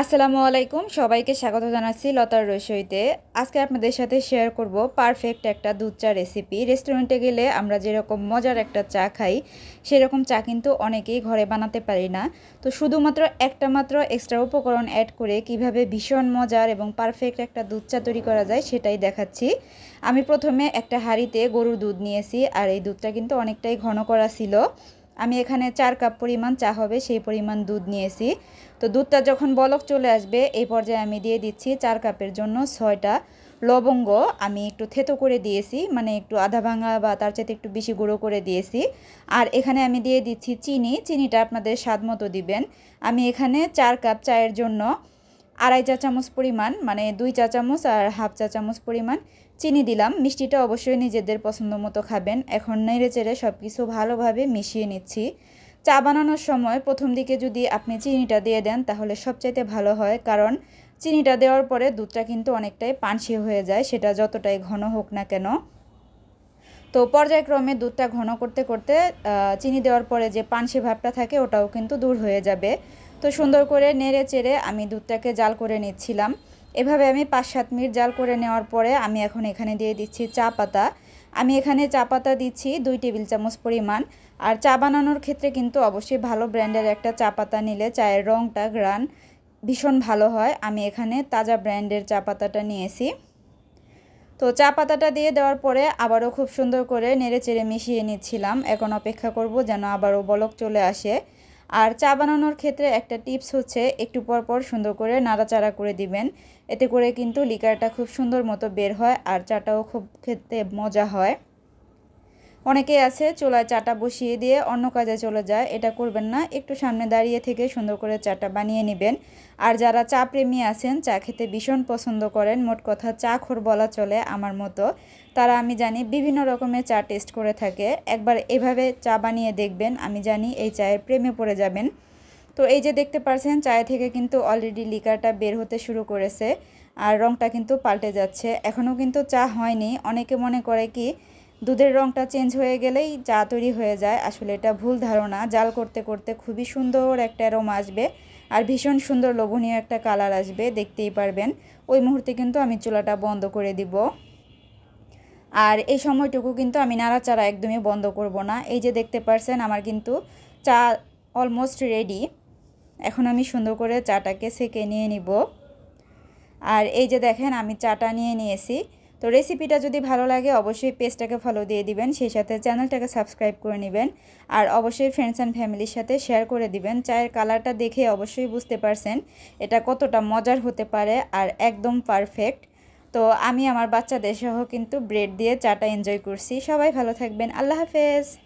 আসসালামু আলাইকুম সবাইকে স্বাগত জানাচ্ছি লতার রসইতে। আজকে আপনাদের সাথে শেয়ার করব পারফেক্ট একটা দুধ চা রেসিপি। রেস্টুরেন্টে গেলে আমরা যেরকম মজার একটা চা খাই সেরকম চা কিন্তু অনেকেই ঘরে বানাতে পারি না। তো শুধুমাত্র একটা মাত্র এক্সট্রা উপকরণ অ্যাড করে কিভাবে ভীষণ মজার এবং পারফেক্ট একটা দুধ চা তৈরি করা যায় সেটাই দেখাচ্ছি। আমি প্রথমে একটা হাঁড়িতে গরুর দুধ নিয়েছি, আর এই দুধটা কিন্তু অনেকটাই ঘন করা ছিল। আমি এখানে 4 কাপ পরিমাণ চা হবে সেই পরিমাণ দুধ নিয়েছি। তো দুধটা যখন বলক চলে আসবে এই পর্যায়ে আমি দিয়ে দিচ্ছি 4 কাপের জন্য 6টা লবঙ্গ। আমি একটু থেতো করে দিয়েছি, মানে একটু আধা ভাঙা বা তার চাইতে একটু বেশি গুঁড়ো করে দিয়েছি। আর এখানে আমি দিয়ে দিচ্ছি চিনিটা আপনাদের স্বাদ মতো দিবেন। আমি এখানে 4 কাপ চায়ের জন্য 2.5 চা চামচ পরিমাণ, মানে 2 চা চামচ আর হাফ চা চামচ পরিমাণ চিনি দিলাম। মিষ্টিটা অবশ্যই নিজেদের পছন্দ মতো খাবেন। এখন নেড়ে চেড়ে সব কিছু ভালোভাবে মিশিয়ে নিচ্ছি। চা বানানোর সময় প্রথম দিকে যদি আপনি চিনিটা দিয়ে দেন তাহলে সবচাইতে ভালো হয়, কারণ চিনিটা দেওয়ার পরে দুধটা কিন্তু অনেকটাই পানসে হয়ে যায়, সেটা যতটাই ঘন হোক না কেন। তো পর্যায়ক্রমে দুধটা ঘন করতে করতে চিনি দেওয়ার পরে যে পানসে ভাবটা থাকে ওটাও কিন্তু দূর হয়ে যাবে। তো সুন্দর করে নেড়ে চেড়ে আমি দুধটাকে জাল করে নিচ্ছিলাম। এভাবে আমি 5-7 মিনিট জাল করে নেওয়ার পরে আমি এখন এখানে দিয়ে দিচ্ছি চা পাতা। আমি এখানে চা পাতা দিচ্ছি 2 টেবিল চামচ পরিমাণ। আর চা বানানোর ক্ষেত্রে কিন্তু অবশ্যই ভালো ব্র্যান্ডের একটা চা পাতা নিলে চায়ের রঙটা ঘ্রাণ ভীষণ ভালো হয়। আমি এখানে তাজা ব্র্যান্ডের চা পাতাটা নিয়েছি। তো চা পাতাটা দিয়ে দেওয়ার পরে আবারও খুব সুন্দর করে নেড়ে চেড়ে মিশিয়ে নিচ্ছিলাম। এখন অপেক্ষা করব যেন আবারও বলক চলে আসে। আর চা বানানোর ক্ষেত্রে একটা টিপস হচ্ছে একটু পর পর সুন্দর করে নাড়াচাড়া করে দিবেন। এতে করে কিন্তু লিকারটা খুব সুন্দর মতো বের হয় আর চাটাও খুব খেতে মজা হয়। অনেকেই আছে চুলায় চাটা বসিয়ে দিয়ে অন্য কাজে চলে যায়, এটা করবেন না। একটু সামনে দাঁড়িয়ে থেকে সুন্দর করে চাটা বানিয়ে নেবেন। আর যারা চা প্রেমী আছেন, চা খেতে ভীষণ পছন্দ করেন, মোট কথা চা খোর বলা চলে আমার মতো, তারা আমি জানি বিভিন্ন রকমের চা টেস্ট করে থাকে। একবার এভাবে চা বানিয়ে দেখবেন, আমি জানি এই চায়ের প্রেমে পড়ে যাবেন। তো এই যে দেখতে পাচ্ছেন চায় থেকে কিন্তু অলরেডি লিকারটা বের হতে শুরু করেছে আর রঙটা কিন্তু পাল্টে যাচ্ছে। এখনও কিন্তু চা হয়নি। অনেকে মনে করে কি দুধের রঙটা চেঞ্জ হয়ে গেলেই চা তৈরি হয়ে যায়, আসলে এটা ভুল ধারণা। জাল করতে করতে খুবই সুন্দর একটা অ্যারোমা আসবে আর ভীষণ সুন্দর লোভনীয় একটা কালার আসবে, দেখতেই পারবেন। ওই মুহূর্তে কিন্তু আমি চুলাটা বন্ধ করে দিব। আর এই সময়টুকু কিন্তু আমি নাড়াচাড়া একদমই বন্ধ করব না। এই যে দেখতে পাচ্ছেন আমার কিন্তু চা অলমোস্ট রেডি। এখন আমি সুন্দর করে চাটাকে সেঁকে নিয়ে নিব। আর এই যে দেখেন আমি চাটা নিয়ে নিয়েছি। তো রেসিপিটা যদি ভালো লাগে অবশ্যই পেজটাকে ফলো দিয়ে দিবেন, সেই সাথে চ্যানেলটাকে সাবস্ক্রাইব করে নেবেন। আর অবশ্যই ফ্রেন্ডস অ্যান্ড ফ্যামিলির সাথে শেয়ার করে দিবেন। চায়ের কালারটা দেখে অবশ্যই বুঝতে পারছেন এটা কতটা মজার হতে পারে আর একদম পারফেক্ট। তো আমি আমার বাচ্চাদের সহ কিন্তু ব্রেড দিয়ে চাটা এনজয় করছি। সবাই ভালো থাকবেন। আল্লাহ হাফেজ।